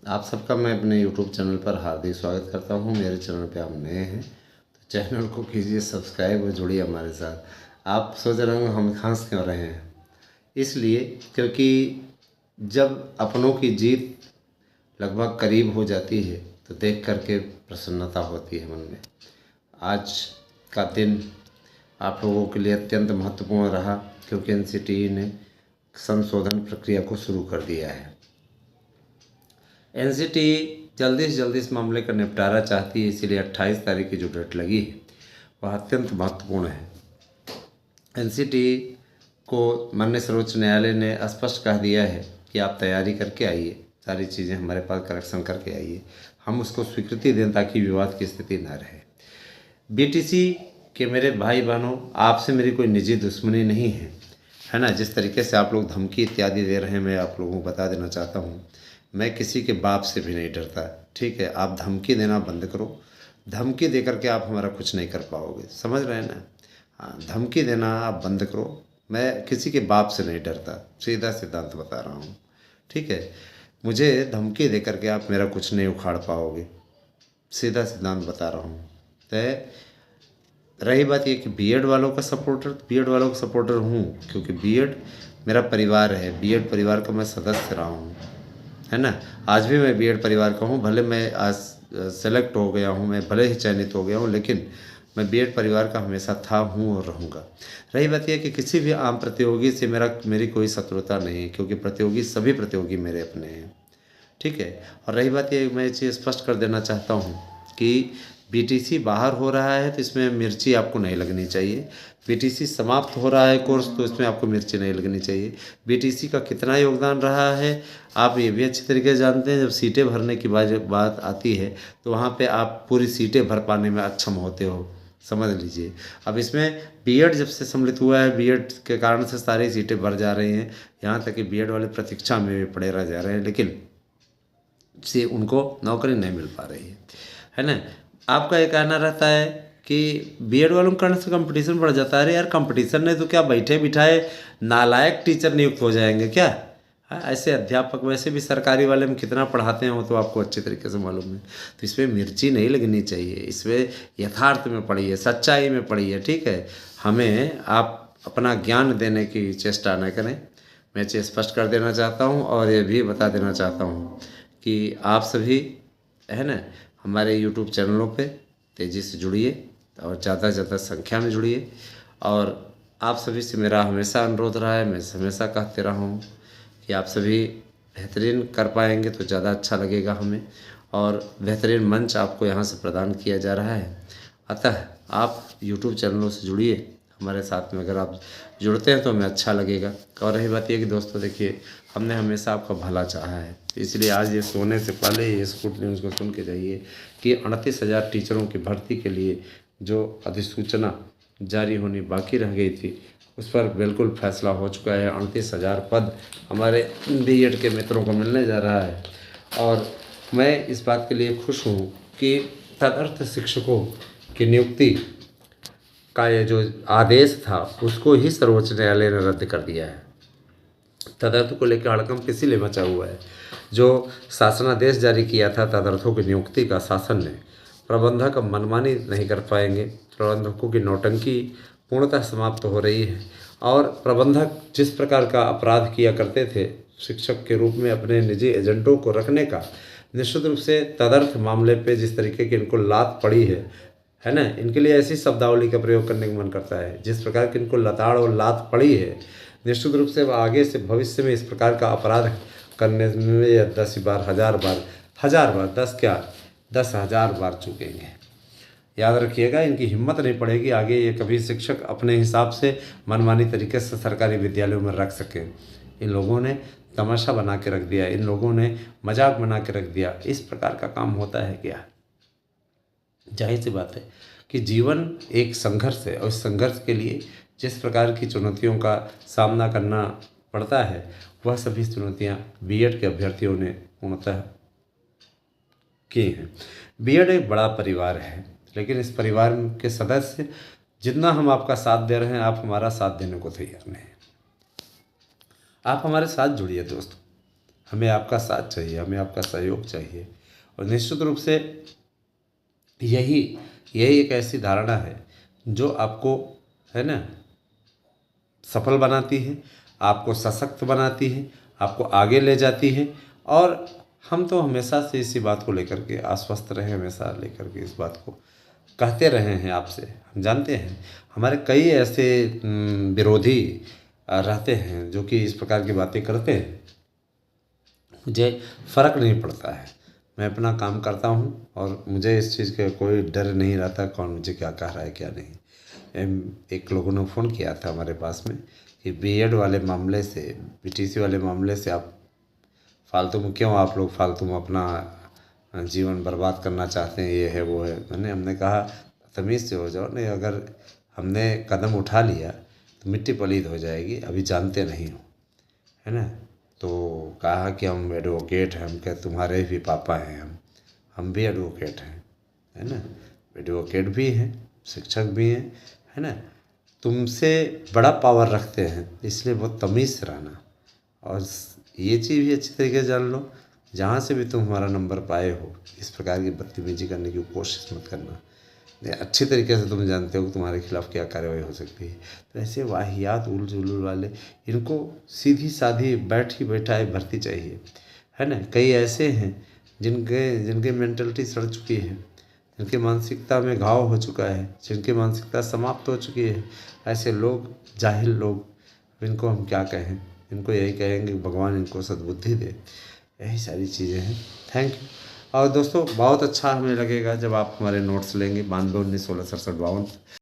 आप सबका मैं अपने YouTube चैनल पर हार्दिक स्वागत करता हूं। मेरे चैनल पे आप नए हैं तो चैनल को कीजिए सब्सक्राइब और जुड़िए हमारे साथ। आप सोच रहे होंगे हम हंस क्यों रहे हैं, इसलिए क्योंकि जब अपनों की जीत लगभग करीब हो जाती है तो देख करके प्रसन्नता होती है मन में। आज का दिन आप लोगों के लिए अत्यंत महत्वपूर्ण रहा क्योंकि NCTE ने संशोधन प्रक्रिया को शुरू कर दिया है। NCTE जल्दी से जल्दी इस मामले का निपटारा चाहती है, इसीलिए 28 तारीख की जो डेट लगी है वह अत्यंत महत्वपूर्ण है। NCTE को माननीय सर्वोच्च न्यायालय ने स्पष्ट कह दिया है कि आप तैयारी करके आइए, सारी चीज़ें हमारे पास करेक्शन करके आइए, हम उसको स्वीकृति दें ताकि विवाद की स्थिति न रहे। BTC के मेरे भाई बहनों, आपसे मेरी कोई निजी दुश्मनी नहीं है ना। जिस तरीके से आप लोग धमकी इत्यादि दे रहे हैं, मैं आप लोगों को बता देना चाहता हूँ, मैं किसी के बाप से भी नहीं डरता, ठीक है। आप धमकी देना बंद करो, धमकी दे करके आप हमारा कुछ नहीं कर पाओगे, समझ रहे हैं ना। हाँ, धमकी देना आप बंद करो। मैं किसी के बाप से नहीं डरता, सीधा सिद्धांत बता रहा हूँ, ठीक है। मुझे धमकी दे करके आप मेरा कुछ नहीं उखाड़ पाओगे, सीधा सिद्धांत बता रहा हूँ। तो रही बात ये कि बीएड वालों का सपोर्टर, बीएड वालों का सपोर्टर हूँ क्योंकि बीएड मेरा परिवार है, बीएड परिवार का मैं सदस्य रहा हूँ, है ना। आज भी मैं बीएड परिवार का हूँ, भले मैं आज सेलेक्ट हो गया हूँ, मैं भले ही चयनित हो गया हूँ, लेकिन मैं बीएड परिवार का हमेशा था, हूँ और रहूँगा। रही बात यह कि किसी भी आम प्रतियोगी से मेरी कोई शत्रुता नहीं है क्योंकि प्रतियोगी सभी प्रतियोगी मेरे अपने हैं, ठीक है। और रही बात ये, मैं ये चीज़ स्पष्ट कर देना चाहता हूँ कि BTC बाहर हो रहा है तो इसमें मिर्ची आपको नहीं लगनी चाहिए। BTC समाप्त हो रहा है कोर्स तो इसमें आपको मिर्ची नहीं लगनी चाहिए। BTC का कितना योगदान रहा है आप ये भी अच्छी तरीके से जानते हैं। जब सीटें भरने की बात आती है तो वहाँ पे आप पूरी सीटें भर पाने में अक्षम होते हो, समझ लीजिए। अब इसमें बीएड जब से सम्मिलित हुआ है, बीएड के कारण से सारी सीटें भर जा रही हैं, यहाँ तक कि बीएड वाले प्रतीक्षा में भी पड़े रह जा रहे हैं, लेकिन से उनको नौकरी नहीं मिल पा रही है ना। आपका ये कहना रहता है कि बीएड वालों के कारण से कंपटीशन बढ़ जाता है। अरे यार, कंपटीशन नहीं तो क्या बैठे बिठाए नालायक टीचर नियुक्त हो जाएंगे क्या? हाँ, ऐसे अध्यापक वैसे भी सरकारी वाले में कितना पढ़ाते हैं वो तो आपको अच्छी तरीके से मालूम है। तो इसमें मिर्ची नहीं लगनी चाहिए, इसमें यथार्थ में पढ़िए, सच्चाई में पढ़िए, ठीक है। हमें आप अपना ज्ञान देने की चेष्टा न करें, मैं चीज़ स्पष्ट कर देना चाहता हूँ। और ये भी बता देना चाहता हूँ कि आप सभी है ना हमारे YouTube चैनलों पे तेज़ी से जुड़िए और ज़्यादा से ज़्यादा संख्या में जुड़िए। और आप सभी से मेरा हमेशा अनुरोध रहा है, मैं हमेशा कहते रहा हूँ कि आप सभी बेहतरीन कर पाएंगे तो ज़्यादा अच्छा लगेगा हमें, और बेहतरीन मंच आपको यहाँ से प्रदान किया जा रहा है। अतः आप YouTube चैनलों से जुड़िए हमारे साथ में, अगर आप जुड़ते हैं तो हमें अच्छा लगेगा। और रही बात ये कि दोस्तों देखिए, हमने हमेशा आपका भला चाहा है, इसलिए आज ये सोने से पहले ये स्कूट न्यूज़ को सुन के जाइए कि 38,000 टीचरों की भर्ती के लिए जो अधिसूचना जारी होनी बाकी रह गई थी उस पर बिल्कुल फैसला हो चुका है। 38,000 पद हमारे बीएड के मित्रों को मिलने जा रहा है। और मैं इस बात के लिए खुश हूँ कि तदर्थ शिक्षकों की नियुक्ति का ये जो आदेश था उसको ही सर्वोच्च न्यायालय ने रद्द कर दिया है। तदर्थ को लेकर हड़कंप इसीलिए मचा हुआ है, जो शासनादेश जारी किया था तदर्थों की नियुक्ति का, शासन ने प्रबंधक अब मनमानी नहीं कर पाएंगे। प्रबंधकों की नौटंकी पूर्णतः समाप्त हो रही है। और प्रबंधक जिस प्रकार का अपराध किया करते थे शिक्षक के रूप में अपने निजी एजेंटों को रखने का, निश्चित रूप से तदर्थ मामले पे जिस तरीके की इनको लात पड़ी है ना, इनके लिए ऐसी शब्दावली का प्रयोग करने का मन करता है जिस प्रकार की इनको लताड़ और लात पड़ी है। निश्चित रूप से आगे से भविष्य में इस प्रकार का अपराध करने में 10 बार, 1000 बार, 1000 बार, 10 क्या 10,000 बार चुकेंगे। याद रखिएगा, इनकी हिम्मत नहीं पड़ेगी आगे ये कभी शिक्षक अपने हिसाब से मनमानी तरीके से सरकारी विद्यालयों में रख सकें। इन लोगों ने तमाशा बना के रख दिया, इन लोगों ने मजाक बना के रख दिया। इस प्रकार का काम होता है क्या? जाहिर सी बात है कि जीवन एक संघर्ष है और इस संघर्ष के लिए जिस प्रकार की चुनौतियों का सामना करना पड़ता है वह सभी चुनौतियां बीएड के अभ्यर्थियों ने पूर्णतः की हैं। बीएड एक बड़ा परिवार है, लेकिन इस परिवार के सदस्य जितना हम आपका साथ दे रहे हैं, आप हमारा साथ देने को तैयार नहीं हैं। आप हमारे साथ जुड़िए दोस्तों, हमें आपका साथ चाहिए, हमें आपका सहयोग चाहिए। और निश्चित रूप से यही यही एक ऐसी धारणा है जो आपको, है ना, सफल बनाती है, आपको सशक्त बनाती है, आपको आगे ले जाती है। और हम तो हमेशा से इसी बात को लेकर के आश्वस्त रहे, हमेशा लेकर के इस बात को कहते रहे हैं आपसे। हम जानते हैं हमारे कई ऐसे विरोधी रहते हैं जो कि इस प्रकार की बातें करते हैं। मुझे फ़र्क नहीं पड़ता है, मैं अपना काम करता हूँ और मुझे इस चीज़ का कोई डर नहीं रहता कौन मुझे क्या कह रहा है क्या नहीं। एक लोगों ने फ़ोन किया था हमारे पास में कि बीएड वाले मामले से, बीटीसी वाले मामले से आप फालतू में क्यों, आप लोग फालतू में अपना जीवन बर्बाद करना चाहते हैं, ये है वो है। हमने कहा तमीज़ से हो जाओ, नहीं अगर हमने कदम उठा लिया तो मिट्टी पलीद हो जाएगी, अभी जानते नहीं हो, है ना। तो कहा कि हम एडवोकेट हैं। हम क्या तुम्हारे भी पापा हैं, हम भी एडवोकेट हैं, है ना, एडवोकेट भी हैं, शिक्षक भी हैं, है ना। तुमसे बड़ा पावर रखते हैं, इसलिए बहुत तमीज़ से रहना। और ये चीज़ भी अच्छी तरीके से जान लो, जहाँ से भी तुम हमारा नंबर पाए हो, इस प्रकार की बदतमीजी करने की कोशिश मत करना। अच्छी तरीके से तुम जानते हो कि तुम्हारे खिलाफ़ क्या कार्रवाई हो सकती है। तो ऐसे वाहियात उल जुलूल वाले, इनको सीधी साधी बैठी बैठाए भर्ती चाहिए, है ना। कई ऐसे हैं जिनके मेंटलिटी सड़ चुकी है, जिनकी मानसिकता में घाव हो चुका है, जिनकी मानसिकता समाप्त हो चुकी है। ऐसे लोग, जाहिल लोग, इनको हम क्या कहें, इनको यही कहेंगे भगवान इनको सद्बुद्धि दे। यही सारी चीज़ें हैं। Thank you. और दोस्तों बहुत अच्छा हमें लगेगा जब आप हमारे नोट्स लेंगे 92 19 16 67 52।